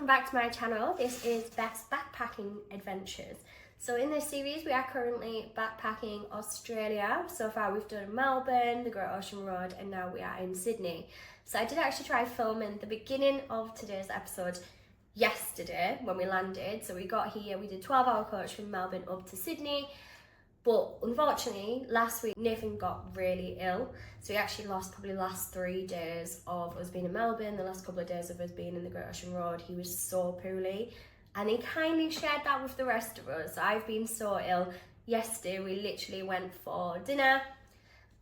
welcome back to my channel. This is Beth's backpacking adventures. So in this series we are currently backpacking Australia. So far we've done Melbourne, the Great Ocean Road, and now we are in Sydney. So I did actually try filming the beginning of today's episode yesterday when we landed. So we got here, we did 12-hour coach from Melbourne up to Sydney. But unfortunately, last week Nathan got really ill. So we actually lost probably the last 3 days of us being in Melbourne, the last couple of days of us being in the Great Ocean Road. He was so poorly. And he kindly shared that with the rest of us. I've been so ill. Yesterday we literally went for dinner.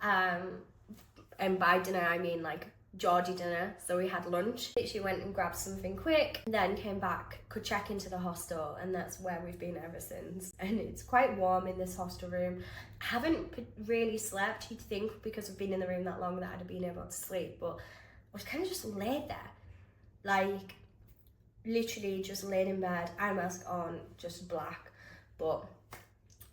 And by dinner I mean like Georgie dinner, so we had lunch. Literally went and grabbed something quick, then came back, could check into the hostel, and that's where we've been ever since. And it's quite warm in this hostel room. I haven't really slept. You'd think because we've been in the room that long that I'd have been able to sleep, but I was kind of just laid there, like literally just laid in bed, eye mask on, just black. But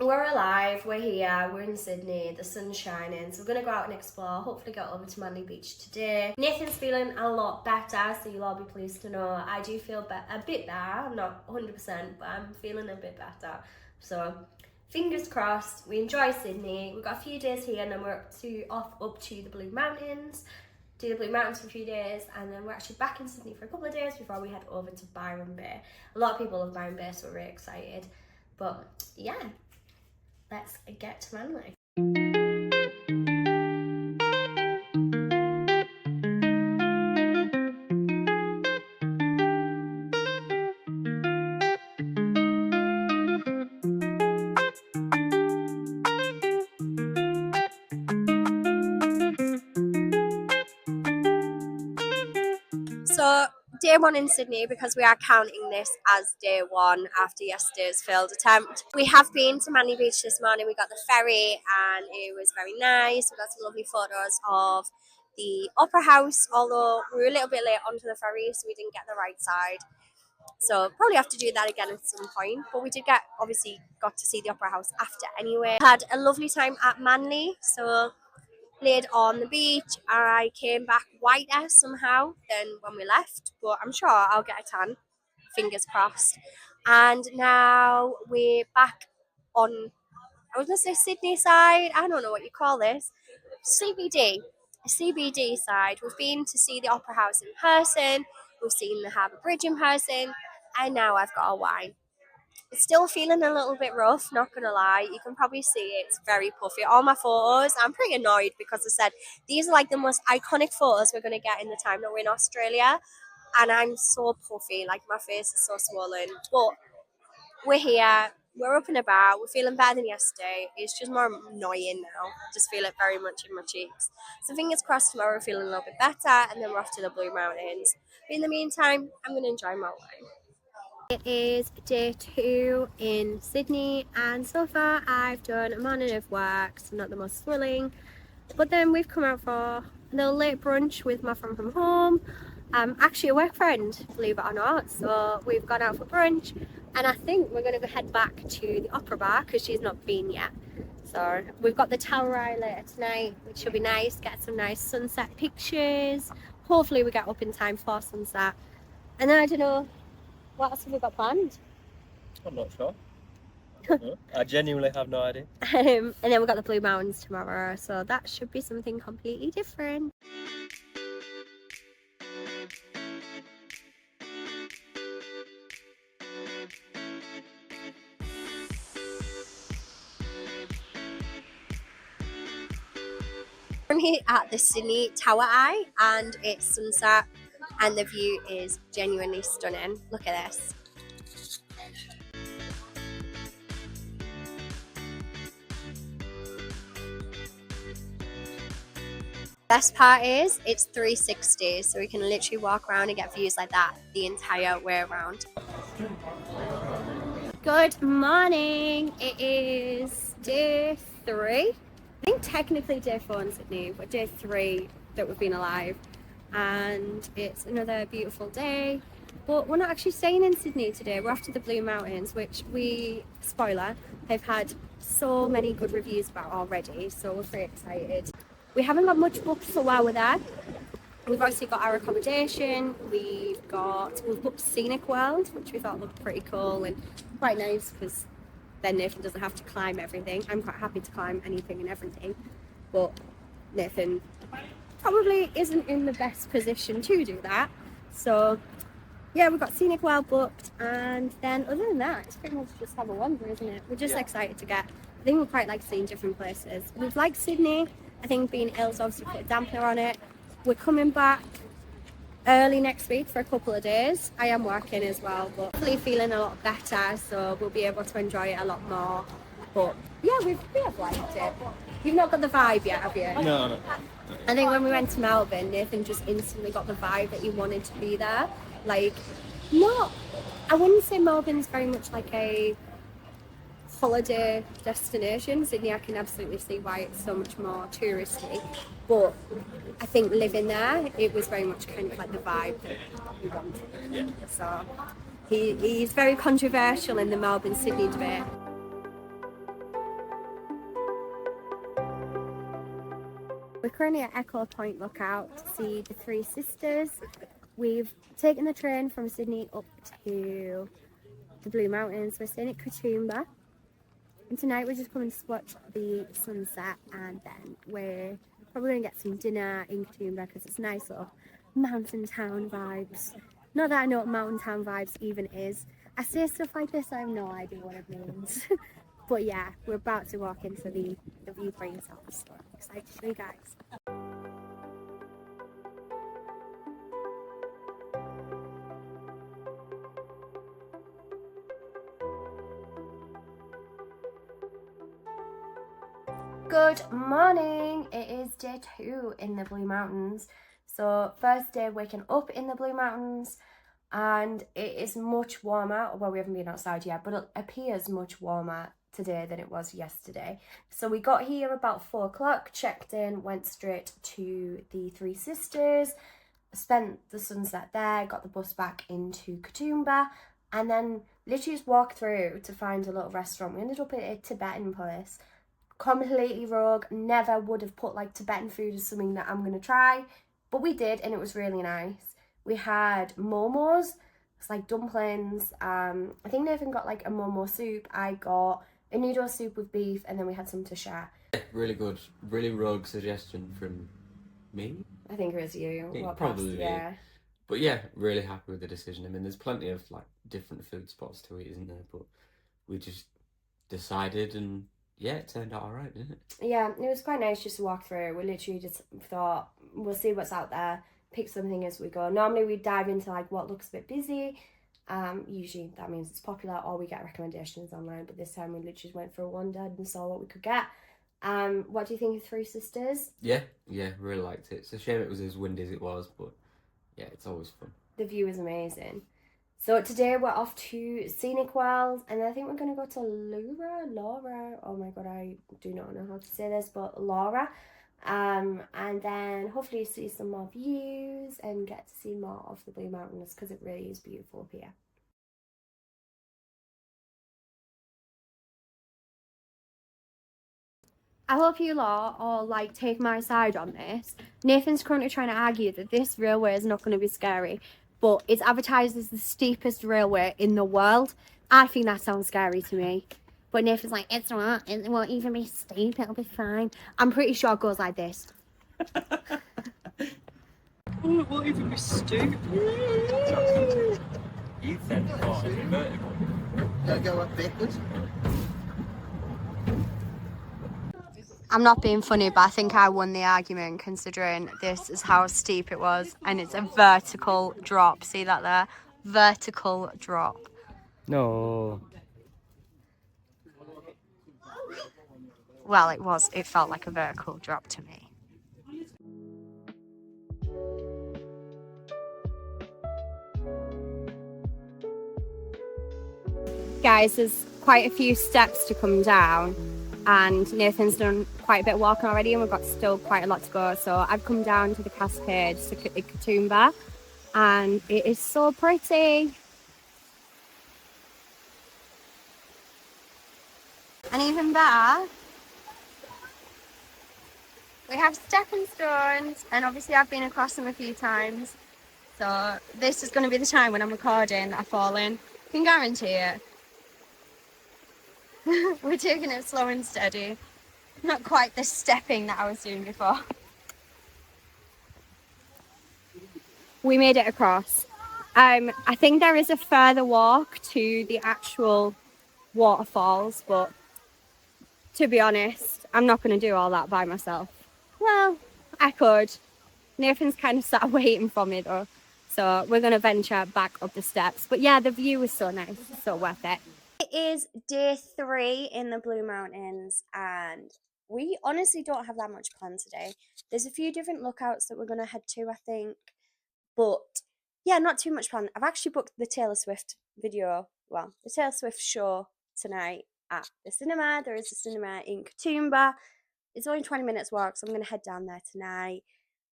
we're alive, we're here, we're in Sydney, the sun's shining, so we're going to go out and explore, hopefully get over to Manly Beach today. Nathan's feeling a lot better, so you'll all be pleased to know. I do feel a bit better, I'm not 100%, but I'm feeling a bit better. So, fingers crossed, we enjoy Sydney, we've got a few days here and then we're off up to the Blue Mountains, do the Blue Mountains for a few days, and then we're actually back in Sydney for a couple of days before we head over to Byron Bay. A lot of people love Byron Bay, so we're really excited. But, yeah. Let's get to Manly. So day one in Sydney, because we are counting this as day one after yesterday's failed attempt. We have been to Manly Beach this morning. We got the ferry and it was very nice. We got some lovely photos of the Opera House, although we were a little bit late onto the ferry, so we didn't get the right side. So probably have to do that again at some point. But we did obviously got to see the Opera House after anyway. Had a lovely time at Manly, so laid on the beach. I came back whiter somehow than when we left, but I'm sure I'll get a tan, fingers crossed. And now we're back on, I was going to say Sydney side, I don't know what you call this, CBD side. We've been to see the Opera House in person, we've seen the Harbour Bridge in person, and now I've got a wine. It's still feeling a little bit rough, not gonna lie. You can probably see it's very puffy. All my photos, I'm pretty annoyed because I said these are like the most iconic photos we're gonna get in the time that we're in Australia, and I'm so puffy, like my face is so swollen. But we're here, we're up and about, we're feeling better than yesterday. It's just more annoying now. I just feel it very much in my cheeks. So fingers crossed tomorrow we're feeling a little bit better, and then we're off to the Blue Mountains. But in the meantime, I'm gonna enjoy my wine. It is day 2 in Sydney, and so far I've done a morning of work, so not the most thrilling, but then we've come out for a little late brunch with my friend from home, actually a work friend, believe it or not. So we've gone out for brunch, and I think we're going to head back to the opera bar because she's not been yet. So we've got the tower ride later tonight, which should be nice, get some nice sunset pictures. Hopefully we get up in time for sunset, and then I don't know, what else have we got planned? I'm not sure. I genuinely have no idea. And then we've got the Blue Mountains tomorrow, so that should be something completely different. I'm here at the Sydney Tower Eye, and it's sunset, and the view is genuinely stunning. Look at this. Best part is it's 360, so we can literally walk around and get views like that the entire way around. Good morning. It is day 3. I think technically day 4 in Sydney, but day 3 that we've been alive. And it's another beautiful day, but we're not actually staying in Sydney today. We're off to the Blue Mountains, which we, spoiler, have had so many good reviews about already, so we're very excited. We haven't got much booked for while we're there. We've obviously got our accommodation, we've booked Scenic World, which we thought looked pretty cool and quite nice because then Nathan doesn't have to climb everything. I'm quite happy to climb anything and everything, but Nathan probably isn't in the best position to do that. So yeah, we've got Scenic World booked, and then other than that, it's pretty much just have a wander, isn't it? We're just excited to get, I think we quite like seeing different places. We've liked Sydney. I think being ill's obviously put a dampener on it. We're coming back early next week for a couple of days. I am working as well, but hopefully feeling a lot better, so we'll be able to enjoy it a lot more. But yeah, we have liked it. You've not got the vibe yet, have you? No. I think when we went to Melbourne, Nathan just instantly got the vibe that he wanted to be there. Like, I wouldn't say Melbourne's very much like a holiday destination. Sydney, I can absolutely see why it's so much more touristy, but I think living there, it was very much kind of like the vibe that we wanted. Yeah. So he's very controversial in the Melbourne-Sydney debate. We're currently at Echo Point Lookout to see the Three Sisters. We've taken the train from Sydney up to the Blue Mountains. We're staying at Katoomba. And tonight we're just coming to watch the sunset, and then we're probably going to get some dinner in Katoomba because it's nice little mountain town vibes. Not that I know what mountain town vibes even is. I say stuff like this, I have no idea what it means. But yeah, we're about to walk into the viewpoint yourself, so I'm excited to show you guys. Good morning, it is day 2 in the Blue Mountains. So first day waking up in the Blue Mountains, and it is much warmer. Well, we haven't been outside yet, but it appears much warmer today than it was yesterday. So we got here about 4 o'clock, checked in, went straight to the Three Sisters, spent the sunset there, got the bus back into Katoomba, and then literally just walked through to find a little restaurant. We ended up at a Tibetan place. Completely rogue, never would have put like Tibetan food as something that I'm gonna try, but we did, and it was really nice. We had momos, it's like dumplings. I think Nathan got like a momo soup, I got a noodle soup with beef, and then we had some to share. Really good, really rogue suggestion from me. I think it was you. Yeah, what probably past, me. yeah. But yeah, really happy with the decision. I mean, there's plenty of like different food spots to eat, isn't there? But we just decided, and yeah, it turned out alright, didn't it? Yeah, it was quite nice just to walk through. We literally just thought, we'll see what's out there, pick something as we go. Normally we dive into like what looks a bit busy. Usually that means it's popular, or we get recommendations online, but this time we literally went for a wander and saw what we could get. What do you think of Three Sisters? Yeah, really liked it. It's a shame it was as windy as it was, but yeah, it's always fun. The view is amazing. So today we're off to Scenic World, and I think we're going to go to Laura, oh my god, I do not know how to say this, but Laura. And then hopefully see some more views and get to see more of the Blue Mountains, because it really is beautiful up here. I hope you lot all like take my side on this. Nathan's currently trying to argue that this railway is not going to be scary, but it's advertised as the steepest railway in the world. I think that sounds scary to me. But Nathan's like, it's not, it won't even be steep, it'll be fine. I'm pretty sure it goes like this. Oh, it won't even be stupid. You said oh, it's vertical. Gotta go up backwards. I'm not being funny, but I think I won the argument, considering this is how steep it was, and it's a vertical drop. See that there? Vertical drop. No. Well, it felt like a vertical drop to me. Guys, there's quite a few steps to come down, and Nathan's done quite a bit of walking already, and we've got still quite a lot to go. So I've come down to the Cascades to Katoomba, and it is so pretty. And even better, We have stepping stones, and obviously I've been across them a few times. So this is going to be the time when I'm recording that I fall in. I can guarantee it. We're taking it slow and steady. Not quite the stepping that I was doing before. We made it across. I think there is a further walk to the actual waterfalls, but to be honest, I'm not going to do all that by myself. Well, I could. Nathan's kind of sat waiting for me though, so we're going to venture back up the steps. But yeah, the view is so nice, so worth it. It is day 3 in the Blue Mountains, and we honestly don't have that much planned today. There's a few different lookouts that we're going to head to, I think, but yeah, not too much planned. I've actually booked the Taylor Swift the Taylor Swift show tonight at the cinema. There is a cinema in Katoomba. It's only 20 minutes walk, so I'm going to head down there tonight.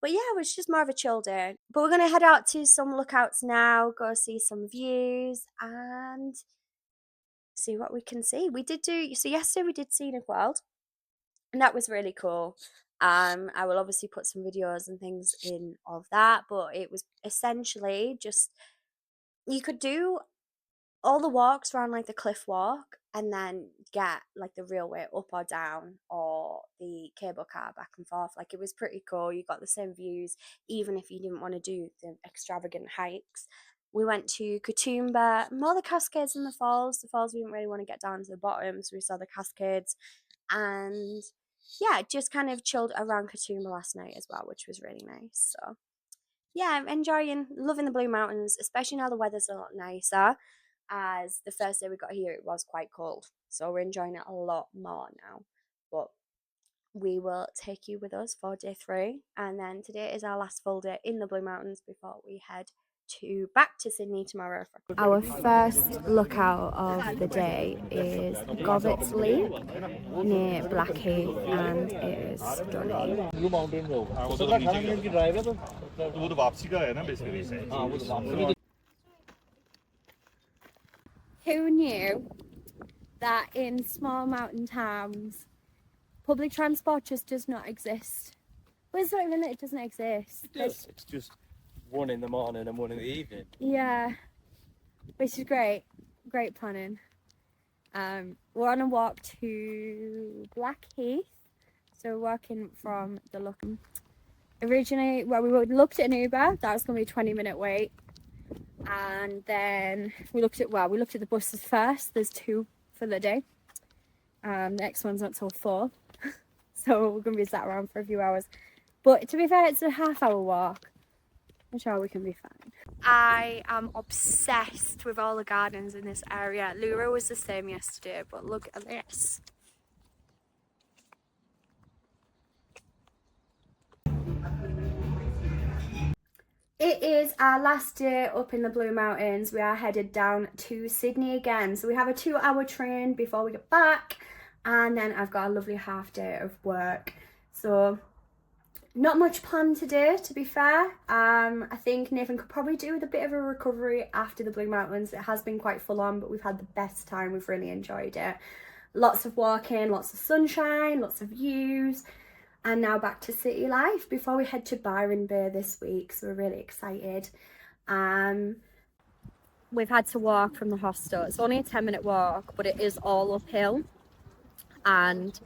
But yeah, it was just more of a chill day. But we're going to head out to some lookouts now, go see some views, and see what we can see. So yesterday we did Scenic World, and that was really cool. I will obviously put some videos and things in of that, but it was essentially just, you could do all the walks around like the cliff walk and then get like the railway up or down or the cable car back and forth. Like, it was pretty cool. You got the same views even if you didn't want to do the extravagant hikes. We went to Katoomba, more the cascades and the falls. The falls we didn't really want to get down to the bottom, so we saw the cascades. And yeah, just kind of chilled around Katoomba last night as well, which was really nice. So yeah, I'm loving the Blue Mountains, especially now the weather's a lot nicer. As the first day we got here, it was quite cold, so we're enjoying it a lot more now. But we will take you with us for day 3, and then today is our last full day in the Blue Mountains before we head back to Sydney tomorrow. Our first lookout of the day is Gobbets Leap near Blackheath, and it is stunning. Blue Mountain Road. वो तो 18 minute की drive है तो वो तो वापसी का है ना बेसिकली हाँ वो तो वापसी Who knew that in small mountain towns, public transport just does not exist? Well, it's not even that it doesn't exist. It's just one in the morning and one in the evening. Yeah, which is great. Great planning. We're on a walk to Blackheath. So we're walking from the look. Originally, we looked at an Uber. That was going to be a 20-minute wait. And then we looked at the buses first. There's 2 for the day. The next one's not till 4. So we're going to be sat around for a few hours. But to be fair, it's a half-hour walk. I'm sure we can be fine. I am obsessed with all the gardens in this area. Lura was the same yesterday, but look at this. It is our last day up in the Blue Mountains. We are headed down to Sydney again. So we have a 2-hour train before we get back. And then I've got a lovely half day of work. So not much planned today, to be fair. I think Nathan could probably do with a bit of a recovery after the Blue Mountains. It has been quite full on, but we've had the best time. We've really enjoyed it. Lots of walking, lots of sunshine, lots of views. And now back to city life before we head to Byron Bay this week. So we're really excited. We've had to walk from the hostel. It's only a 10-minute walk, but it is all uphill. And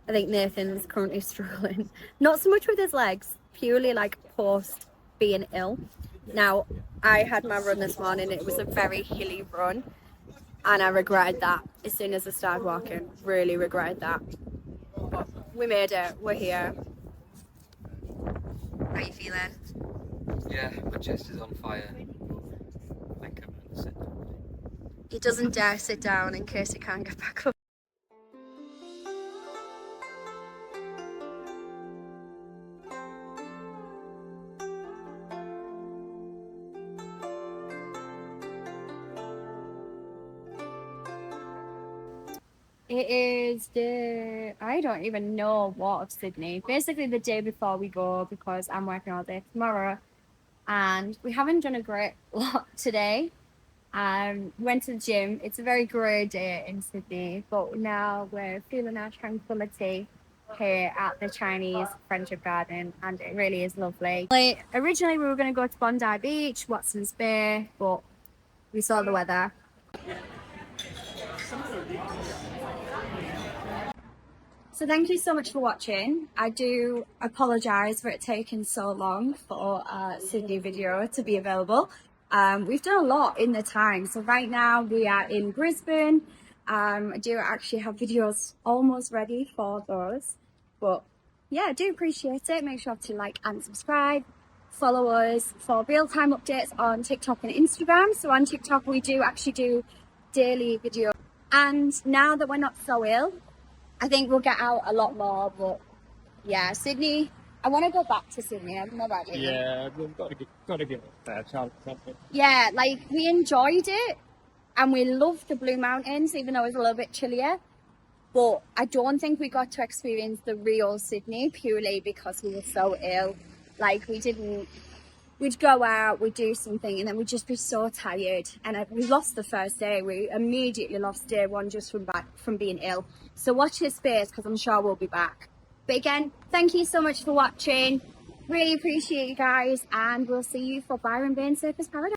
I think Nathan's currently struggling. Not so much with his legs, purely like post being ill. Now, I had my run this morning. It was a very hilly run. And I regretted that as soon as I started walking. Really regretted that. But we made it. We're here. How are you feeling? Yeah, my chest is on fire. I think I'm gonna sit down. He doesn't dare sit down in case he can't get back up. It is I don't even know what of Sydney. Basically the day before we go, because I'm working all day tomorrow. And we haven't done a great lot today. Went to the gym. It's a very grey day in Sydney, but now we're feeling our tranquility here at the Chinese Friendship Garden, and it really is lovely. Like, originally we were going to go to Bondi Beach, Watson's Bay, but we saw the weather. So thank you so much for watching. I do apologise for it taking so long for Sydney video to be available. We've done a lot in the time. So right now we are in Brisbane. I do actually have videos almost ready for those. But yeah, I do appreciate it. Make sure to like and subscribe. Follow us for real-time updates on TikTok and Instagram. So on TikTok we do actually do daily videos. And now that we're not so ill, I think we'll get out a lot more. But yeah, Sydney, I want to go back to Sydney. I don't know about you. Yeah, we've got to give it a fair chance. Yeah, like we enjoyed it and we loved the Blue Mountains, even though it was a little bit chillier. But I don't think we got to experience the real Sydney purely because we were so ill. Like we'd go out, we'd do something, and then we'd just be so tired. And we lost the first day. We immediately lost day one just from being ill. So watch this space because I'm sure we'll be back. But again, thank you so much for watching. Really appreciate you guys, and we'll see you for Byron Bay and Surfers Paradise.